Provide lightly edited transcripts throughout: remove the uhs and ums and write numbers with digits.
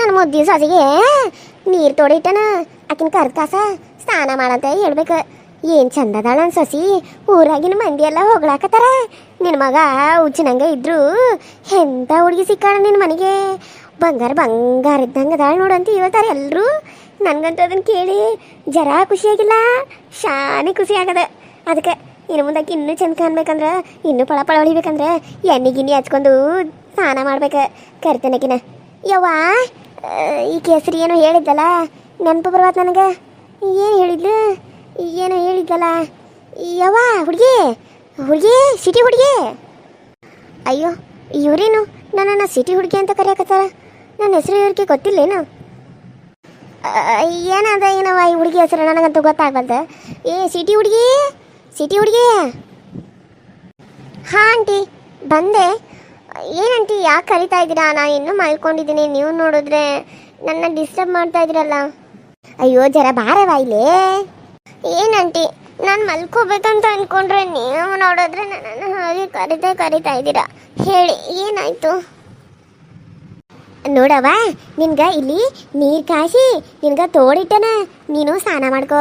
ನನ್ನ ಮುದ್ದಿ ಸೊಸಿಗೆ ನೀರು ತೋಡಿಟ್ಟನ ಆಕಿನ ಕರ್ಕಾಸ ಸ್ನಾನ ಮಾಡಂತ ಹೇಳ್ಬೇಕು. ಏನು ಚಂದದಾಳ ನನ್ನ ಸೊಸಿ, ಊರಾಗಿನ ಮಂದಿ ಎಲ್ಲ ಹೊಗಳಾಕತ್ತಾರ. ನಿನ್ನ ಮಗ ಉಚ್ಚಿನಂಗ ಇದ್ರು ಎಂಥ ಹುಡುಗಿ ಸಿಕ್ಕಾಳ ನಿನ್ನ ಮನೆಗೆ, ಬಂಗಾರ ಬಂಗಾರ ಇದ್ದಂಗೆ ಅದಾಳ ನೋಡಂತ ಹೇಳ್ತಾರೆ ಎಲ್ಲರೂ. ನನಗಂತೂ ಅದನ್ನು ಕೇಳಿ ಜರ ಖುಷಿಯಾಗಿಲ್ಲ, ಶಾನೆ ಖುಷಿ ಆಗದ. ಅದಕ್ಕೆ ಇನ್ನು ಮುಂದಕ್ಕೆ ಇನ್ನೂ ಚಂದ ಕಾಣ್ಬೇಕಂದ್ರೆ, ಇನ್ನೂ ಪಳ ಪಳ ಹೊಳಿಬೇಕಂದ್ರೆ ಎಣ್ಣೆ ಗಿಣ್ಣೆ ಹಚ್ಕೊಂಡು ಸ್ನಾನ ಮಾಡ್ಬೇಕು. ಕರಿತನಕಿನ ಯವ್ವ ಈ ಕೇಸರಿ ಏನೋ ಹೇಳಿದ್ದಲ್ಲ, ನೆನಪು ಬರ್ಬಾರ್ದು ನನಗೆ. ಏನು ಹೇಳಿದ್ಲು, ಏನೋ ಹೇಳಿದ್ದಲ್ಲ ಯವ್ವ, ಹುಡುಗಿ ಹುಡುಗಿ ಸಿಟಿ ಹುಡುಗಿ. ಅಯ್ಯೋ ಇವರೇನು ನನ್ನನ್ನು ಸಿಟಿ ಹುಡುಗಿ ಅಂತ ಕರೆಯಕತ್ತಾರ, ನನ್ನ ಹೆಸರು ಇವ್ರಿಗೆ ಗೊತ್ತಿಲ್ಲೇನು? ಏನದ ಏನವ ಈ ಹುಡುಗಿ ಹೆಸರು ನನಗಂತೂ ಗೊತ್ತಾಗ್ಬಲ್ದು. ಸಿಟಿ ಹುಡುಗಿ, ಸಿಟಿ ಹುಡುಗಿ. ಹಾಂ ಆಂಟಿ ಬಂದೆ. ಏನಂಟಿ ಯಾಕೆ ಕರಿತಾ ಇದ್ದೀರಾ? ನಾನು ಇನ್ನೂ ಮಲ್ಕೊಂಡಿದ್ದೀನಿ, ನೀವು ನೋಡಿದ್ರೆ ನನ್ನ ಡಿಸ್ಟರ್ಬ್ ಮಾಡ್ತಾ ಇದ್ದೀರಲ್ಲ. ಅಯ್ಯೋ ಜರ ಬಾರವ ಇಲ್ಲೇ. ಏನಂಟಿ ನಾನು ಮಲ್ಕೋಬೇಕಂತ ಅಂದ್ಕೊಂಡ್ರೆ ನೀವು ನೋಡಿದ್ರೆ ನನ್ನನ್ನು ಹಾಗೆ ಕರಿತಾ ಇದ್ದೀರಾ. ಹೇಳಿ ಏನಾಯಿತು? ನೋಡವ, ನಿನ್ಗೆ ಇಲ್ಲಿ ನೀರು ಕಾಯಿಸಿ ನಿನ್ಗೆ ತೋಡಿಟ್ಟನ, ನೀನು ಸ್ನಾನ ಮಾಡ್ಕೋ.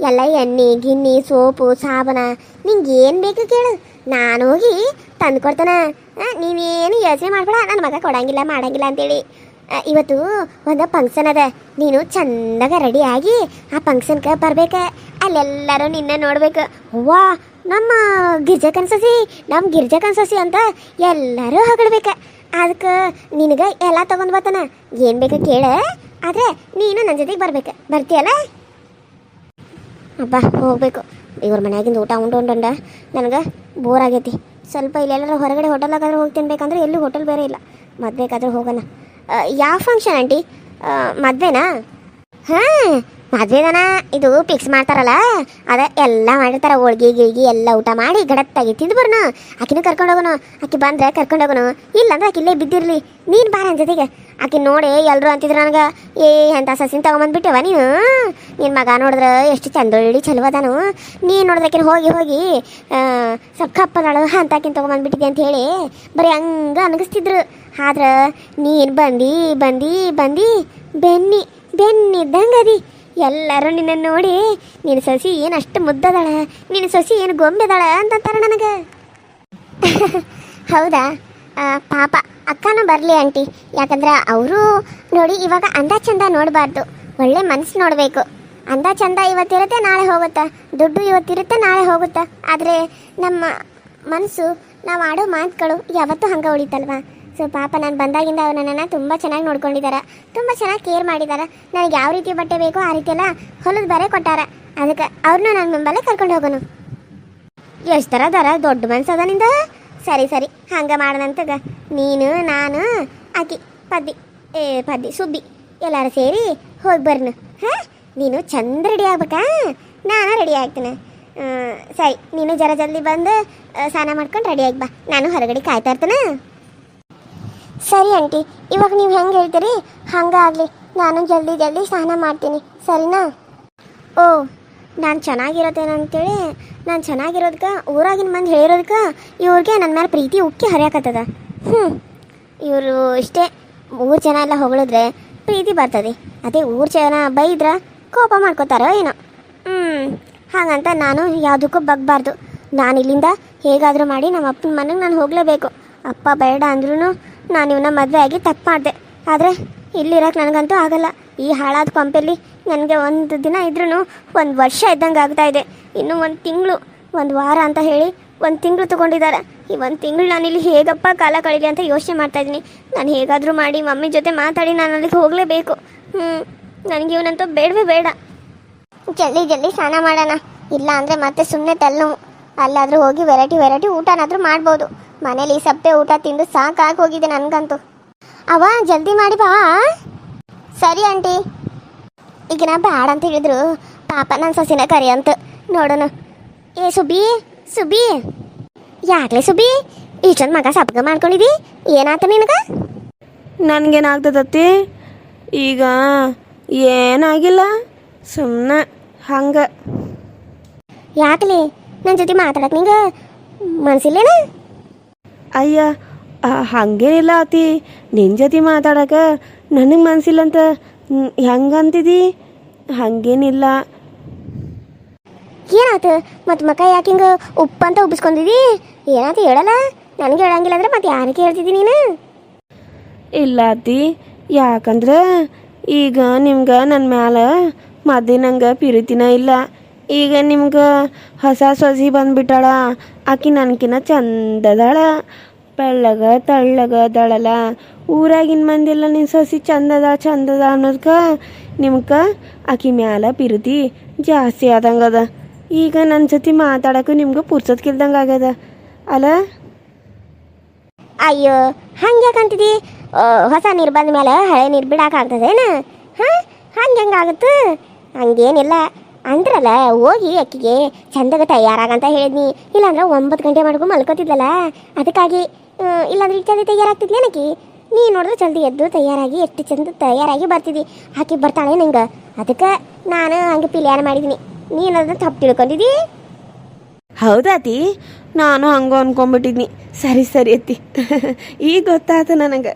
ಎಲ್ಲ ಎಣ್ಣೆ ಗಿಣ್ಣಿ ಸೋಪು ಸಾಬನ ನಿಂಗೆ ಏನು ಬೇಕು ಕೇಳು, ನಾನು ಹೋಗಿ ತಂದು ಕೊಡ್ತಾನೆ. ನೀನೇನು ಯೋಚನೆ ಮಾಡ್ಬೇಡ, ನನ್ನ ಮಗ ಕೊಡಂಗಿಲ್ಲ ಮಾಡಂಗಿಲ್ಲ ಅಂತೇಳಿ. ಇವತ್ತು ಒಂದು ಫಂಕ್ಷನ್ ಅದ, ನೀನು ಚಂದಾಗ ರೆಡಿಯಾಗಿ ಆ ಫಂಕ್ಷನ್ಗೆ ಬರ್ಬೇಕು. ಅಲ್ಲೆಲ್ಲರೂ ನಿನ್ನ ನೋಡ್ಬೇಕು. ಅವ್ವಾ ನಮ್ಮ ಗಿರ್ಜಕನ್ ಸಸಿ ಅಂತ ಎಲ್ಲರೂ ಹೊಗಳ್ಬೇಕು. ಅದಕ್ಕೆ ನಿನಗೆ ಎಲ್ಲ ತೊಗೊಂಡು ಬರ್ತಾನ, ಏನು ಬೇಕು ಕೇಳ. ಆದರೆ ನೀನು ನನ್ನ ಜೊತೆಗೆ ಬರ್ಬೇಕು, ಬರ್ತೀಯಲ್ಲ? ಅಬ್ಬಾ ಹೋಗ್ಬೇಕು. ಇವ್ರ ಮನೆಯಾಗಿಂದ ಊಟ ಉಂಡು ನನಗೆ ಬೋರ್ ಆಗೈತಿ. ಸ್ವಲ್ಪ ಇಲ್ಲೆಲ್ಲರೂ ಹೊರಗಡೆ ಹೋಟೆಲಾಗಾದ್ರೆ ಹೋಗಿ ತಿನ್ಬೇಕಂದ್ರೆ ಎಲ್ಲೂ ಹೋಟೆಲ್ ಬೇರೆ ಇಲ್ಲ, ಮದ್ಬೇಕಾದ್ರೆ ಹೋಗೋಣ. ಯಾವ ಫಂಕ್ಷನ್ ಆಂಟಿ? ಮದುವೆನಾ? ಹಾಂ ಮದುವೆದನ, ಇದು ಫಿಕ್ಸ್ ಮಾಡ್ತಾರಲ್ಲ ಅದೇ ಎಲ್ಲ ಮಾಡಿರ್ತಾರೆ. ಹೋಳ್ಗೆ ಗಿಳ್ಗಿ ಎಲ್ಲ ಊಟ ಮಾಡಿ ಗಡತ್ತಾಗಿ ತಿಂದು ಬರ್ನು. ಆಕಿನೂ ಕರ್ಕೊಂಡು ಹೋಗೋಣ, ಆಕಿ ಬಂದರೆ ಕರ್ಕೊಂಡು ಹೋಗೋಣ, ಇಲ್ಲಾಂದ್ರೆ ಆಕಿ ಇಲ್ಲೇ ಬಿದ್ದಿರಲಿ. ನೀನು ಬಾರ ನನ್ನ ಜೊತೆಗೆ. ಆಕಿ ನೋಡಿ ಎಲ್ಲರೂ ಅಂತಿದ್ರು ನನಗೆ, ಎಂಥ ಸಸಿನ ತೊಗೊಂಬಂದ್ಬಿಟ್ಟೆವ ನೀನು, ನಿನ್ನ ಮಗ ನೋಡಿದ್ರೆ ಎಷ್ಟು ಚಂದೊಳ್ಳಿ ಚಲೋ ಅದಾನು, ನೀನು ನೋಡಿದ್ರಕಿನ ಹೋಗಿ ಸ್ವಲ್ಪ ಕಪ್ಪದಾಳು ಅಂತಾಕಿನ ತೊಗೊಂಬಂದ್ಬಿಟ್ಟಿದ್ದೆ ಅಂತ ಹೇಳಿ ಬರೀ ಹಂಗೆ ಅನಗಿಸ್ತಿದ್ರು. ಆದ್ರೆ ನೀನು ಬೆನ್ನಿದ್ದಂಗೆ ಅದಿ. ಎಲ್ಲರೂ ನಿನ್ನ ನೋಡಿ ನಿನ್ನ ಸೊಸಿ ಏನು ಅಷ್ಟು ಮುದ್ದದಾಳ, ನಿನ್ನ ಸೊಸಿ ಏನು ಗೊಂಬೆದಾಳ ಅಂತಂತಾರೆ ನನಗೆ. ಹೌದಾ? ಪಾಪ ಅಕ್ಕನೂ ಬರಲಿ ಆಂಟಿ, ಯಾಕಂದ್ರೆ ಅವರು ನೋಡಿ ಇವಾಗ ಅಂದ ಚಂದ ನೋಡಬಾರ್ದು, ಒಳ್ಳೆ ಮನಸ್ಸು ನೋಡಬೇಕು. ಅಂದ ಚಂದ ಇವತ್ತಿರುತ್ತೆ ನಾಳೆ ಹೋಗುತ್ತಾ, ದುಡ್ಡು ಇವತ್ತಿರುತ್ತೆ ನಾಳೆ ಹೋಗುತ್ತಾ. ಆದರೆ ನಮ್ಮ ಮನಸ್ಸು, ನಾವು ಆಡೋ ಮಾತುಗಳು ಯಾವತ್ತೂ ಹಂಗೆ ಉಳಿತಲ್ವಾ. ಸೊ ಪಾಪ ನಾನು ಬಂದಾಗಿಂದ ಅವ್ರು ನನ್ನನ್ನು ತುಂಬ ಚೆನ್ನಾಗಿ ನೋಡ್ಕೊಂಡಿದ್ದಾರೆ, ತುಂಬ ಚೆನ್ನಾಗಿ ಕೇರ್ ಮಾಡಿದ್ದಾರೆ. ನನಗೆ ಯಾವ ರೀತಿ ಬಟ್ಟೆ ಬೇಕೋ ಆ ರೀತಿ ಎಲ್ಲ ಹೊಲದ ಬೇರೆ ಕೊಟ್ಟಾರ. ಅದಕ್ಕೆ ಅವ್ರನ್ನೂ ನನ್ನ ಮುಂಬಲ್ಲೇ ಕರ್ಕೊಂಡು ಹೋಗೋನು. ಎಷ್ಟು ಥರ ಅದಾರ, ದೊಡ್ಡ ಮನ್ಸು ಅದ ನಿಂದ. ಸರಿ ಹಂಗೆ ಮಾಡೋಣಂತಗ. ನೀನು ನಾನು ಆಕಿ ಪದ್ದಿ ಸುಬ್ಬಿ ಎಲ್ಲರೂ ಸೇರಿ ಹೋಗಿ ಬರ್ನು. ಹಾಂ ನೀನು ಚಂದ ರೆಡಿ ಆಗ್ಬೇಕಾ? ನಾನು ರೆಡಿ ಆಗ್ತೀನಿ. ಸರಿ ನೀನು ಜರ ಜಲ್ದಿ ಬಂದು ಸ್ನಾನ ಮಾಡ್ಕೊಂಡು ರೆಡಿ ಆಗಿ ಬಾ, ನಾನು ಹೊರಗಡೆ ಕಾಯ್ತಾ ಇರ್ತೇನೆ. ಸರಿ ಆಂಟಿ, ಇವಾಗ ನೀವು ಹೆಂಗೆ ಹೇಳ್ತೀರಿ ಹಂಗೆ ಆಗಲಿ, ನಾನು ಜಲ್ದಿ ಸ್ನಾನ ಮಾಡ್ತೀನಿ, ಸರಿನಾ? ಓ ನಾನು ಚೆನ್ನಾಗಿರೋದೇನಂತೇಳಿ, ನಾನು ಚೆನ್ನಾಗಿರೋದಕ್ಕೆ ಊರಾಗಿನ ಮಂದಿ ಹೇಳಿರೋದಕ್ಕೆ ಇವ್ರಿಗೆ ನನ್ನ ಮೇಲೆ ಪ್ರೀತಿ ಉಕ್ಕಿ ಹರಿಯಾಕತ್ತದ. ಇವರು ಇಷ್ಟೇ, ಊರು ಜನ ಎಲ್ಲ ಹೊಗಳಿದ್ರೆ ಪ್ರೀತಿ ಬರ್ತದೆ, ಅದೇ ಊರು ಜನ ಬೈದ್ರೆ ಕೋಪ ಮಾಡ್ಕೋತಾರೋ ಏನೋ. ಹಾಗಂತ ನಾನು ಯಾವುದಕ್ಕೂ ಬಗ್ಬಾರ್ದು. ನಾನು ಇಲ್ಲಿಂದ ಹೇಗಾದರೂ ಮಾಡಿ ನಮ್ಮ ಅಪ್ಪನ ಮನೆಗೆ ನಾನು ಹೋಗಲೇಬೇಕು. ಅಪ್ಪ ಬೇಡ ಅಂದ್ರೂ ನಾನು ಇವನ್ನ ಮದುವೆ ಆಗಿ ತಪ್ಪು ಮಾಡಿದೆ. ಆದರೆ ಇಲ್ಲಿರೋಕೆ ನನಗಂತೂ ಆಗಲ್ಲ. ಈ ಹಾಳಾದ ಕೊಂಪೆಯಲ್ಲಿ ನನಗೆ ಒಂದು ದಿನ ಇದ್ರೂ ಒಂದು ವರ್ಷ ಇದ್ದಂಗೆ ಆಗ್ತಾಯಿದೆ. ಇನ್ನೂ ಒಂದು ತಿಂಗಳು, ಒಂದು ವಾರ ಅಂತ ಹೇಳಿ ಒಂದು ತಿಂಗಳು ತೊಗೊಂಡಿದ್ದಾರೆ. ಈ ಒಂದು ತಿಂಗಳು ನಾನು ಇಲ್ಲಿ ಹೇಗಪ್ಪ ಕಾಲ ಕಳೀಲಿ ಅಂತ ಯೋಚನೆ ಮಾಡ್ತಾಯಿದ್ದೀನಿ. ನಾನು ಹೇಗಾದರೂ ಮಾಡಿ ಮಮ್ಮಿ ಜೊತೆ ಮಾತಾಡಿ ನಾನು ಅಲ್ಲಿಗೆ ಹೋಗಲೇಬೇಕು. ನನಗೆ ಇವನಂತೂ ಬೇಡವೇ ಬೇಡ. ಜಲ್ದಿ ಸ್ನಾನ ಮಾಡೋಣ, ಇಲ್ಲ ಅಂದರೆ ಮತ್ತೆ ಸುಮ್ಮನೆ ತಲೆನೋವು. ಅಲ್ಲಾದರೂ ಹೋಗಿ ವೆರೈಟಿ ಊಟನಾದರೂ ಮಾಡ್ಬೋದು. ಮನೇಲಿ ಸಪ್ಪೆ ಊಟ ತಿಂದು ಸಾಕಾಗಿ ಹೋಗಿದೆ ನನಗಂತೂ. ಅವ ಜಲ್ದಿ ಮಾಡಿ ಬಾ. ಸರಿ ಆಂಟಿ. ಈಗ ನಾ ಬೇಡ ಅಂತ ಹೇಳಿದ್ರು ಪಾಪ ನನ್ನ ಸೊಸಿನ ಕರಿ ಅಂತ ನೋಡೋಣ. ಸುಬ್ಬಿ ಯಾಕ್ಲೆ ಸುಬ್ಬಿ ಇಷ್ಟೊಂದು ಮಗ ಸಪ್ಪಗ ಮಾಡ್ಕೊಂಡಿದ್ದಿ, ಏನಾಯ್ತು ನಿನಗೆ? ನನಗೇನಾಗ್ತದತ್ತಿ ಈಗ? ಏನಾಗಿಲ್ಲ, ಸುಮ್ಮನೆ ಹಂಗೆ. ಯಾಕಲಿ ನನ್ನ ಜೊತೆ ಮಾತಾಡಕ್ಕೆ ನಿಂಗೆ ಮನಸ್ಸಿಲ್ಲೇನ? ಅಯ್ಯ ಹಾಗೇನಿಲ್ಲ ಅತಿ, ನಿನ್ನ ಜೊತೆ ಮಾತಾಡಕ ನನಗೆ ಮನಸ್ಸಿಲ್ಲ ಅಂತ ಹೆಂಗಂತಿದಿ? ಹಾಗೇನಿಲ್ಲ. ಏನಾಯ್ತು ಮತ್ತು ಮಕ್ಕ ಯಾಕೆ ಹಿಂಗೆ ಉಪ್ಪು ಅಂತ ಉಬ್ಬಿಸ್ಕೊಂಡಿದಿ? ಏನಾಯ್ತು ಹೇಳಲ್ಲ? ನನಗೆ ಹೇಳಂಗಿಲ್ಲ ಅಂದ್ರೆ ಮತ್ತೆ ಯಾರಿಗೆ ಹೇಳ್ತಿದ್ದಿ ನೀನು? ಇಲ್ಲ ಅತಿ, ಯಾಕಂದ್ರೆ ಈಗ ನಿಮ್ಗೆ ನನ್ನ ಮ್ಯಾಲೆ ಮೊದಲಿನಂಗೆ ಪ್ರೀತಿನ ಇಲ್ಲ. ಈಗ ನಿಮ್ಗೆ ಹೊಸ ಸೊಸಿ ಬಂದ್ಬಿಟ್ಟಾಳ. ಆಕಿ ನನಕಿನ್ನ ಚಂದದಾಳ, ಬೆಳ್ಳಗ ತಳ್ಳಗ ದಳಲ್ಲ. ಊರಾಗಿನ ಮಂದಿಲ್ಲ ನಿನ್ನ ಸೊಸಿ ಚಂದದ ಅನ್ನೋದಕ್ಕೆ ನಿಮ್ಗೆ ಆಕಿ ಮ್ಯಾಲ ಪ್ರೀತಿ ಜಾಸ್ತಿ ಆದಂಗದ. ಈಗ ನನ್ನ ಜೊತೆ ಮಾತಾಡೋಕೆ ನಿಮ್ಗೆ ಪುರ್ಸತ್ಕಿಲ್ದಂಗೆ ಆಗ್ಯದ ಅಲ್ಲ? ಅಯ್ಯೋ ಹಂಗೆ ಯಾಕಂತಿದಿ? ಹೊಸ ನೀರು ಬಂದ ಮೇಲೆ ಹಳೆ ನೀರು ಬಿಡಾಕಾಗ್ತದೇನ? ಹಾಂ, ಹಂಗೆ ಹೆಂಗಾಗುತ್ತೆ? ಹಂಗೇನಿಲ್ಲ ಅಂದ್ರಲ್ಲ. ಹೋಗಿ ಅಕ್ಕಿಗೆ ಚಂದಾಗ ತಯಾರಾಗಂತ ಹೇಳಿದ್ನಿ. ಇಲ್ಲಾಂದ್ರೆ 9 ಗಂಟೆ ಮಾಡ್ಕೊಂಡು ಮಲ್ಕೋತಿದ್ಲಲ್ಲ, ಅದಕ್ಕಾಗಿ. ಇಲ್ಲಾಂದ್ರೆ ಈಗ ಜಲ್ದಿ ತಯಾರಾಗ್ತಿದ್ಲೇನಕಿ? ನೀ ನೋಡಿದ್ರೆ ಜಲ್ದಿ ಎದ್ದು ತಯಾರಾಗಿ ಎಷ್ಟು ಚಂದ ತಯಾರಾಗಿ ಬರ್ತಿದ್ದಿ. ಆಕಿ ಬರ್ತಾಳೆ ನಂಗೆ, ಅದಕ್ಕೆ ನಾನು ಹಂಗೆ ಪ್ಲ್ಯಾನ್ ಮಾಡಿದ್ದೀನಿ. ನೀನು ಅದನ್ನ ತಪ್ಪು ತಿಳ್ಕೊಂಡಿದ್ದಿ. ಹೌದಾತಿ, ನಾನು ಹಂಗೆ ಅನ್ಕೊಂಬಿಟ್ಟಿದ್ನಿ. ಸರಿ ಸರಿ ಅತ್ತಿ, ಈಗ ಗೊತ್ತಾಯ್ತು ನನಗೆ.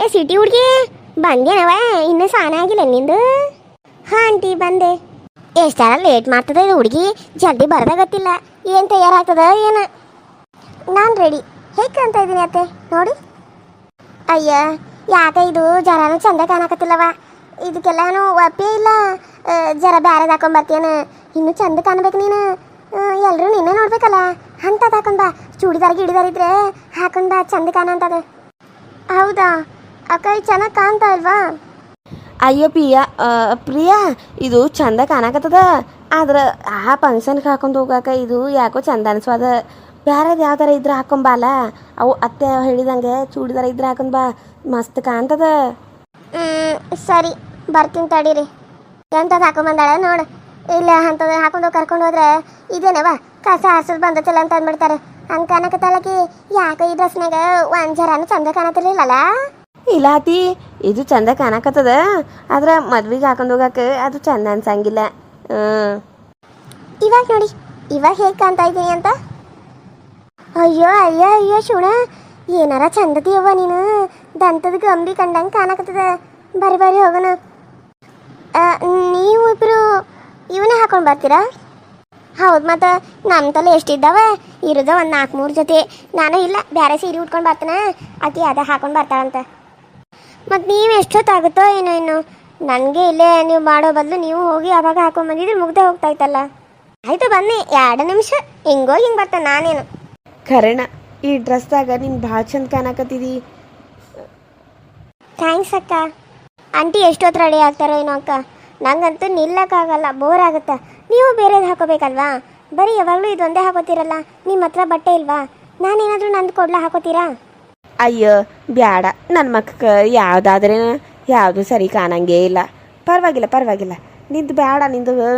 ಏ ಸಿಟಿ ಹುಡುಗಿ ಬಂದೇನವ? ಇನ್ನೂ ಸ್ನಾನ ಆಗಿಲ್ಲ ನಿಂದು? ಹಾಂ ಆಂಟಿ ಬಂದೆ. ಎಷ್ಟಾರ ಲೇಟ್ ಮಾಡ್ತದ ಇದು ಹುಡುಗಿ, ಜಲ್ದಿ ಬರದಾಗತ್ತಿಲ್ಲ. ಏನು ತಯಾರಾಗ್ತದ ಏನು? ನಾನು ರೆಡಿ. ಹೇಗೆ ಕಾಣ್ತಾ ಇದ್ದೀನಿ ಅತ್ತೆ ನೋಡಿ. ಅಯ್ಯ ಯಾಕೆ ಇದು ಜರಾನು ಚಂದ ಕಾಣಕತ್ತಿಲ್ಲವ? ಇದಕ್ಕೆಲ್ಲಾನು ಒಪ್ಪೇ ಇಲ್ಲ. ಜರ ಬ್ಯಾರೆದು ಹಾಕೊಂಬರ್ತೀಯನ? ಇನ್ನೂ ಚಂದ ಕಾಣ್ಬೇಕು ನೀನು. ಎಲ್ಲರೂ ನಿನ್ನೆ ನೋಡ್ಬೇಕಲ್ಲ, ಅಂಥದ್ದು ಹಾಕೊಂಡ್ ಬಾ. ಚೂಡಿದಾರ ಗಿಡಿದಾರ ಇದ್ರೆ ಹಾಕೊಂಡ್ ಬಾ, ಚಂದ ಕಾಣಂತದ. ಹೌದಾ ಅಕ್ಕ, ಇದು ಚೆನ್ನಾಗಿ ಕಾಣ್ತಾ ಇಲ್ವಾ? ಅಯ್ಯೋ ಪ್ರಿಯಾ, ಇದು ಚಂದ ಕಾಣಕತ್ತದ. ಆದ್ರೆ ಆ ಫಂಕ್ಷನ್ಗೆ ಹಾಕೊಂಡು ಹೋಗಾಕ ಇದು ಯಾಕೋ ಚಂದ ಅನ್ಸ್ವಾದ. ಬ್ಯಾರದು ಯಾವ ಥರ ಇದ್ರೆ ಹಾಕೊಂಬಾಲ. ಅವು ಅತ್ತೆ ಹೇಳಿದಂಗೆ ಚೂಡಿದಾರ ಇದ್ರೆ ಹಾಕೊಂಡ್ ಬಾ, ಮಸ್ತ್ ಕಾಣ್ತದ. ಸರಿ ಬರ್ತೀನಿ ತಡೀರಿ. ಎಂಥದ್ದು ಹಾಕೊಂಬಂದಾಳ ನೋಡು. ಇಲ್ಲ ಅಂಥದ್ದು ಹಾಕೊಂಡು ಕರ್ಕೊಂಡು ಹೋದ್ರೆ ಇದೇನವ ಕಸ ಹರ್ಸೋದು ಬಂದತ್ತಲ್ಲ ಅಂತ ಅಂದ್ಬಿಡ್ತಾರೆ. ಹಂಗೆ ಕಾಣಕತ್ತಲ್ಲಕಿ. ಯಾಕೆ ಈ ಡ್ರೆಸ್ನಾಗ ಒಂದು ಜರಾನು ಚಂದ ಕಾಣತಿರ್ಲಿಲ್ಲಲ್ಲ? ಇಲ್ಲ ಅತಿ, ಇದು ಚಂದ ಕಾಣಕತ್ತದ. ಆದ್ರೆ ಮದ್ವೆಗೆ ಹಾಕೊಂಡು ಹೋಗಾಕ ಅದು ಚಂದ ಅನ್ಸಂಗಿಲ್ಲ. ಇವಾಗ ನೋಡಿ, ಇವಾಗ ಹೇಗೆ ಕಾಣ್ತಾ ಇದ್ದೀನಿ ಅಂತ. ಅಯ್ಯೋ ಅಯ್ಯೋ ಅಯ್ಯೋ ಶುಣ, ಏನಾರ ಚಂದತಿಯವ್ವ ನೀನು. ದಂತದ ಗಂಬಿ ಕಂಡಂಗೆ ಕಾಣಕತ್ತದ. ಬರಿ ಬರಿ ಹೋಗೋಣ. ನೀವು ಇಬ್ಬರು ಇವನ್ನೇ ಹಾಕೊಂಡು ಬರ್ತೀರಾ? ಹೌದು, ಮತ್ತು ನಮ್ಮ ತಲೆ ಎಷ್ಟಿದ್ದಾವ? ಇರೋದ ಒಂದು 4-3 ಜೊತೆ. ನಾನು ಇಲ್ಲ ಬೇರೆ ಸೀರೆ ಉಟ್ಕೊಂಡು ಬರ್ತಾನೆ, ಆಕೆ ಅದೇ ಹಾಕೊಂಡು ಬರ್ತಾಳಂತ. ಮತ್ತು ನೀವು ಎಷ್ಟೊತ್ತಾಗುತ್ತೋ ಏನೋ ಇನ್ನು. ನನಗೆ ಇಲ್ಲೇ ನೀವು ಮಾಡೋ ಬದಲು ನೀವು ಹೋಗಿ ಅವಾಗ ಹಾಕೊಂಡ್ಬಂದಿದ್ರೆ ಮುಗ್ದೆ ಹೋಗ್ತಾ ಇತ್ತಲ್ಲ. ಆಯಿತು ಬನ್ನಿ, 2 ನಿಮಿಷ ಹಿಂಗೋಗಿ ಹಿಂಗೆ ಬರ್ತಾನೆ ನಾನೇನು. ಖರೇನ ಈ ಡ್ರೆಸ್ದಾಗ ನೀನು ಭಾಳ ಚಂದ ಕಾಣಕತ್ತಿದಿ. ಥ್ಯಾಂಕ್ಸ್ ಅಕ್ಕ. ಆಂಟಿ ಎಷ್ಟೊತ್ತು ರೆಡಿ ಆಗ್ತಾರೋ ಏನೋ ಅಕ್ಕ. ನಂಗಂತೂ ನಿಲ್ಲಕ್ಕಾಗಲ್ಲ, ಬೋರ್ ಆಗುತ್ತಾ. ನೀವು ಬೇರೆದು ಹಾಕೋಬೇಕಲ್ವಾ? ಬರೀ ಯಾವಾಗಲೂ ಇದೊಂದೇ ಹಾಕೋತೀರಲ್ಲ. ನಿಮ್ಮ ಹತ್ರ ಬಟ್ಟೆ ಇಲ್ವಾ? ನಾನೇನಾದರೂ ನಂದು ಕೊಡ್ಲಾ, ಹಾಕೋತೀರಾ? ಅಯ್ಯೋ ಬ್ಯಾಡ, ನನ್ನ ಮಕ್ಕಕ್ಕೆ ಯಾವುದಾದ್ರೆ ಯಾವುದು ಸರಿ ಕಾಣಂಗೇ ಇಲ್ಲ. ಪರವಾಗಿಲ್ಲ, ನಿಂದು ಬೇಡ.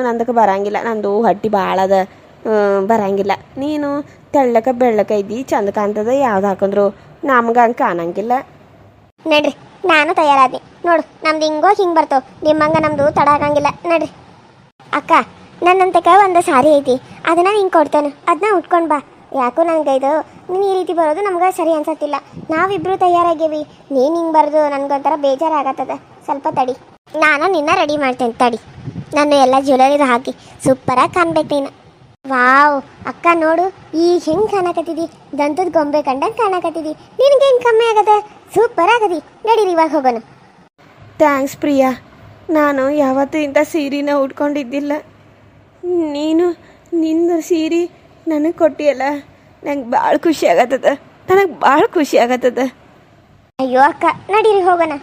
ನಂದಕ್ಕೆ ಬರಂಗಿಲ್ಲ. ನಂದು ಹೊಟ್ಟಿ ಭಾಳ ಅದ, ಬರಂಗಿಲ್ಲ. ನೀನು ತೆಳ್ಳಕ ಬೆಳ್ಳಕ ಇದ್ದಿ, ಚಂದ ಕಾಣ್ತದ. ಯಾವ್ದು ಹಾಕೊಂಡ್ರು ನಮ್ಗೆ ಹಂಗೆ ಕಾಣಂಗಿಲ್ಲ. ನಡ್ರಿ, ನಾನು ತಯಾರಾದಿ ನೋಡು. ನಮ್ದು ಹಿಂಗೋಗಿ ಹಿಂಗೆ ಬರ್ತವೆ, ನಿಮ್ಮಂಗೆ ನಮ್ಮದು ತಡ ಆಗಂಗಿಲ್ಲ. ನಡ್ರಿ ಅಕ್ಕ, ನನ್ನಂತಕ ಒಂದು ಸಾರಿ ಐತಿ, ಅದನ್ನು ನಿಂಗೆ ಕೊಡ್ತೇನೆ. ಅದನ್ನ ಉಟ್ಕೊಂಡು ಬಾ. ಯಾಕೋ ನಂಗೆ ಇದು ನೀನು ಈ ರೀತಿ ಬರೋದು ನಮ್ಗೆ ಸರಿ ಅನ್ಸತ್ತಿಲ್ಲ. ನಾವಿಬ್ಬರು ತಯಾರಾಗೀವಿ, ನೀನು ಹಿಂಗೆ ಬರೋದು ನನಗೊಂಥರ ಬೇಜಾರಾಗತ್ತದ. ಸ್ವಲ್ಪ ತಡಿ, ನಾನು ನಿನ್ನ ರೆಡಿ ಮಾಡ್ತೇನೆ ತಡಿ. ನಾನು ಎಲ್ಲ ಜ್ಯುವೆಲರಿದು ಹಾಕಿ ಸೂಪರಾಗಿ ಕಾಣ್ಬೇಕು ನೀನು. ವಾವ್ ಅಕ್ಕ ನೋಡು, ಈಗ ಹೆಂಗೆ ಕಾಣಕತ್ತಿದಿ? ದಂತದ ಗೊಂಬೆ ಕಂಡಂಗೆ ಕಾಣಕತ್ತಿದಿ. ನಿನಗೆ ಹೆಂಗೆ ಕಮ್ಮಿ ಆಗದ? ಸೂಪರ್ ಆಗದಿ. ನಡೀರಿ ಇವಾಗ ಹೋಗೋಣ. ಥ್ಯಾಂಕ್ಸ್ ಪ್ರಿಯಾ, ನಾನು ಯಾವತ್ತೂ ಇಂಥ ಸೀರೆನ ಉಟ್ಕೊಂಡಿದ್ದಿಲ್ಲ. ನೀನು ನಿಂದು ಸೀರೆ ನನಗೆ ಕೊಟ್ಟಿಯಲ್ಲ, ನಂಗೆ ಭಾಳ ಖುಷಿ ಆಗತ್ತದ. ಅಯ್ಯೋ ಅಕ್ಕ, ನಡೀರಿ ಹೋಗೋಣ.